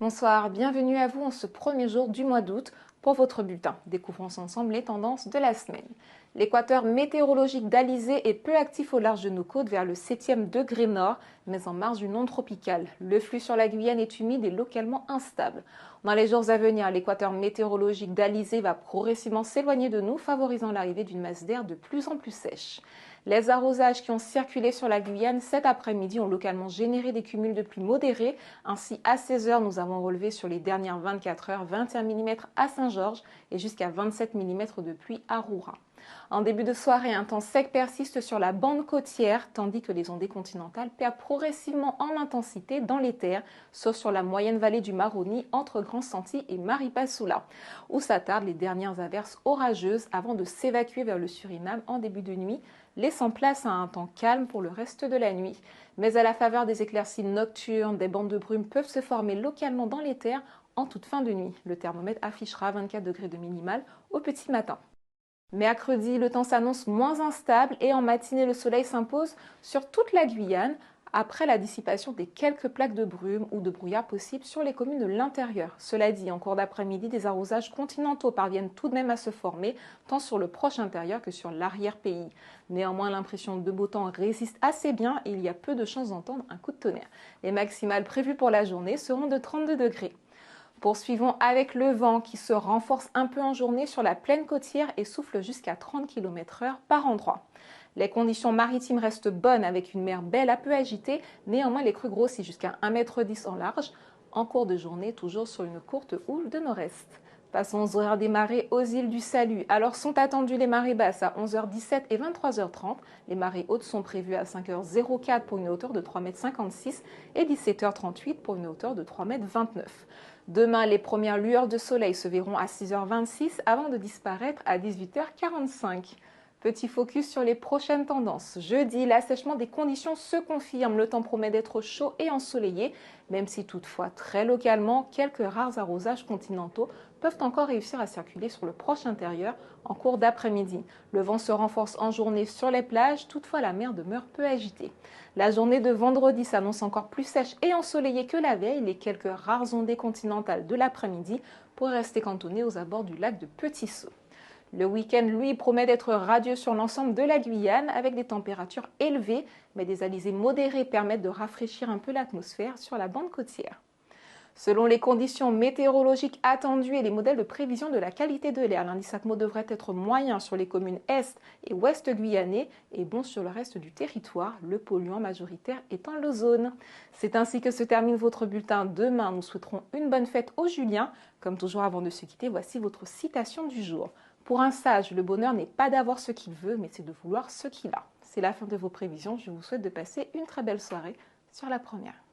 Bonsoir, bienvenue à vous en ce premier jour du mois d'août pour votre bulletin. Découvrons ensemble les tendances de la semaine. L'équateur météorologique d'Alizé est peu actif au large de nos côtes vers le 7e degré nord, mais en marge d'une onde tropicale. Le flux sur la Guyane est humide et localement instable. Dans les jours à venir, l'équateur météorologique d'Alizé va progressivement s'éloigner de nous, favorisant l'arrivée d'une masse d'air de plus en plus sèche. Les arrosages qui ont circulé sur la Guyane cet après-midi ont localement généré des cumuls de pluie modérés. Ainsi, à 16 h, nous avons relevé sur les dernières 24 heures 21 mm à Saint-Georges et jusqu'à 27 mm de pluie à Roura. En début de soirée, un temps sec persiste sur la bande côtière, tandis que les ondées continentales perdent progressivement en intensité dans les terres, sauf sur la moyenne vallée du Maroni, entre Grand Santi et Maripasoula, où s'attardent les dernières averses orageuses avant de s'évacuer vers le Suriname en début de nuit, laissant place à un temps calme pour le reste de la nuit. Mais à la faveur des éclaircies nocturnes, des bandes de brume peuvent se former localement dans les terres en toute fin de nuit. Le thermomètre affichera 24 degrés de minimal au petit matin. Mercredi, le temps s'annonce moins instable et en matinée, le soleil s'impose sur toute la Guyane après la dissipation des quelques plaques de brume ou de brouillard possibles sur les communes de l'intérieur. Cela dit, en cours d'après-midi, des arrosages continentaux parviennent tout de même à se former, tant sur le proche intérieur que sur l'arrière-pays. Néanmoins, l'impression de beau temps résiste assez bien et il y a peu de chances d'entendre un coup de tonnerre. Les maximales prévues pour la journée seront de 32 degrés. Poursuivons avec le vent qui se renforce un peu en journée sur la plaine côtière et souffle jusqu'à 30 km/h par endroit. Les conditions maritimes restent bonnes avec une mer belle à peu agitée, néanmoins les crues grossissent jusqu'à 1,10 m en large, en cours de journée toujours sur une courte houle de nord-est. Passons aux horaires des marées aux îles du Salut. Alors sont attendues les marées basses à 11h17 et 23h30. Les marées hautes sont prévues à 5h04 pour une hauteur de 3,56 m et 17h38 pour une hauteur de 3,29 m. Demain, les premières lueurs de soleil se verront à 6h26 avant de disparaître à 18h45. Petit focus sur les prochaines tendances. Jeudi, l'assèchement des conditions se confirme. Le temps promet d'être chaud et ensoleillé, même si toutefois, très localement, quelques rares arrosages continentaux peuvent encore réussir à circuler sur le proche intérieur en cours d'après-midi. Le vent se renforce en journée sur les plages, toutefois la mer demeure peu agitée. La journée de vendredi s'annonce encore plus sèche et ensoleillée que la veille. Les quelques rares ondées continentales de l'après-midi pourraient rester cantonnées aux abords du lac de Petit-Saut. Le week-end, lui, promet d'être radieux sur l'ensemble de la Guyane avec des températures élevées, mais des alizés modérés permettent de rafraîchir un peu l'atmosphère sur la bande côtière. Selon les conditions météorologiques attendues et les modèles de prévision de la qualité de l'air, l'indice ATMO devrait être moyen sur les communes est et ouest guyanais et bon sur le reste du territoire, le polluant majoritaire étant l'ozone. C'est ainsi que se termine votre bulletin. Demain, nous souhaiterons une bonne fête aux Juliens. Comme toujours avant de se quitter, voici votre citation du jour. Pour un sage, le bonheur n'est pas d'avoir ce qu'il veut, mais c'est de vouloir ce qu'il a. C'est la fin de vos prévisions. Je vous souhaite de passer une très belle soirée sur La Première.